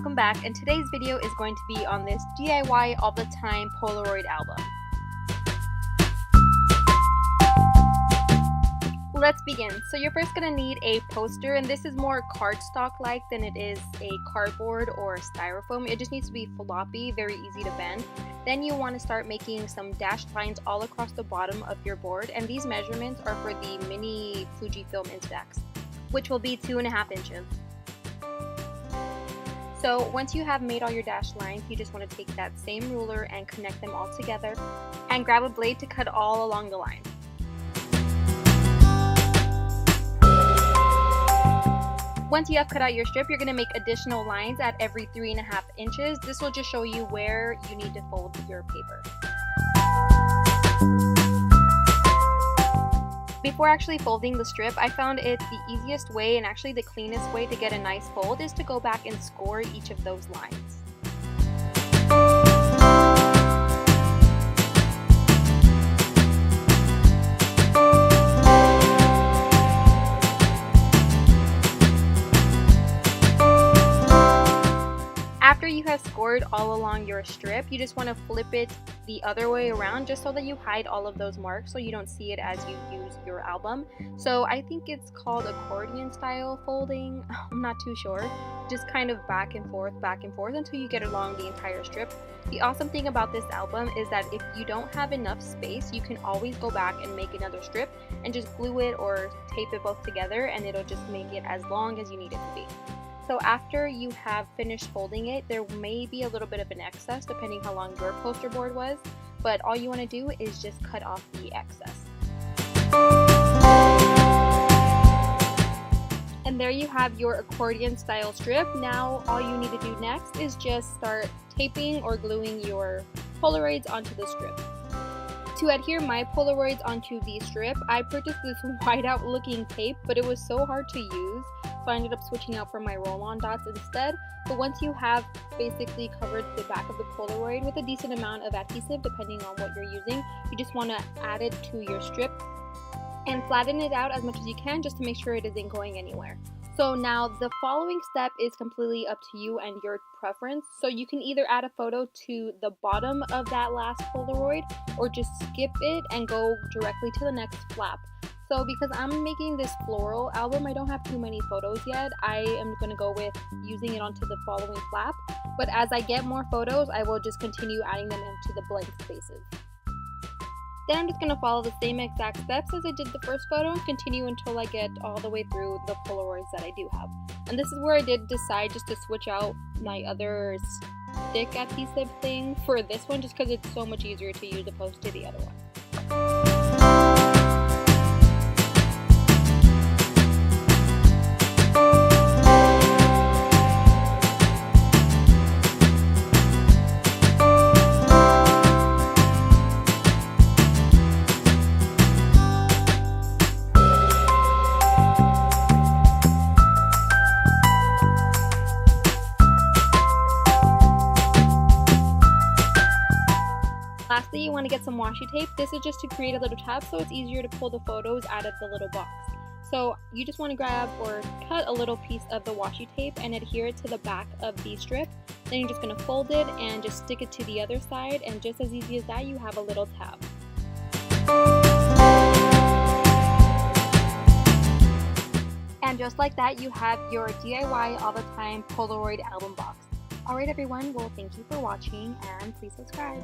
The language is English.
welcome back, and today's video is going to be on this DIY all the time Polaroid album. Let's begin. So you're first going to need a poster, and this is more cardstock like than it is a cardboard or styrofoam. It just needs to be floppy, very easy to bend. Then you want to start making some dashed lines all across the bottom of your board, and these measurements are for the mini Fujifilm Instax, which will be 2.5 inches. So once you have made all your dashed lines, you just want to take that same ruler and connect them all together and grab a blade to cut all along the line. Once you have cut out your strip, you're going to make additional lines at every 3.5 inches. This will just show you where you need to fold your paper. Before actually folding the strip, I found it the easiest way and actually the cleanest way to get a nice fold is to go back and score each of those lines. After you have scored all along your strip, you just want to flip it the other way around just so that you hide all of those marks so you don't see it as you use your album. So I think it's called accordion style folding. I'm not too sure. Just kind of back and forth until you get along the entire strip. The awesome thing about this album is that if you don't have enough space, you can always go back and make another strip and just glue it or tape it both together, and it'll just make it as long as you need it to be. So after you have finished folding it, there may be a little bit of an excess depending how long your poster board was, but all you want to do is just cut off the excess. And there you have your accordion style strip. Now all you need to do next is just start taping or gluing your Polaroids onto the strip. To adhere my Polaroids onto the strip, I purchased this whiteout looking tape, but it was so hard to use, so I ended up switching out for my roll-on dots instead. But once you have basically covered the back of the Polaroid with a decent amount of adhesive, depending on what you're using, you just want to add it to your strip and flatten it out as much as you can just to make sure it isn't going anywhere. So now the following step is completely up to you and your preference. So you can either add a photo to the bottom of that last Polaroid or just skip it and go directly to the next flap. So because I'm making this floral album, I don't have too many photos yet. I am going to go with using it onto the following flap. But as I get more photos, I will just continue adding them into the blank spaces. Then I'm just going to follow the same exact steps as I did the first photo and continue until I get all the way through the Polaroids that I do have. And this is where I did decide just to switch out my other stick adhesive thing for this one just because it's so much easier to use opposed to the other one. Lastly, you want to get some washi tape. This is just to create a little tab so it's easier to pull the photos out of the little box. So you just want to grab or cut a little piece of the washi tape and adhere it to the back of the strip. Then you're just going to fold it and just stick it to the other side, and just as easy as that, you have a little tab. And just like that, you have your DIY all the time Polaroid album box. Alright everyone, well thank you for watching and please subscribe.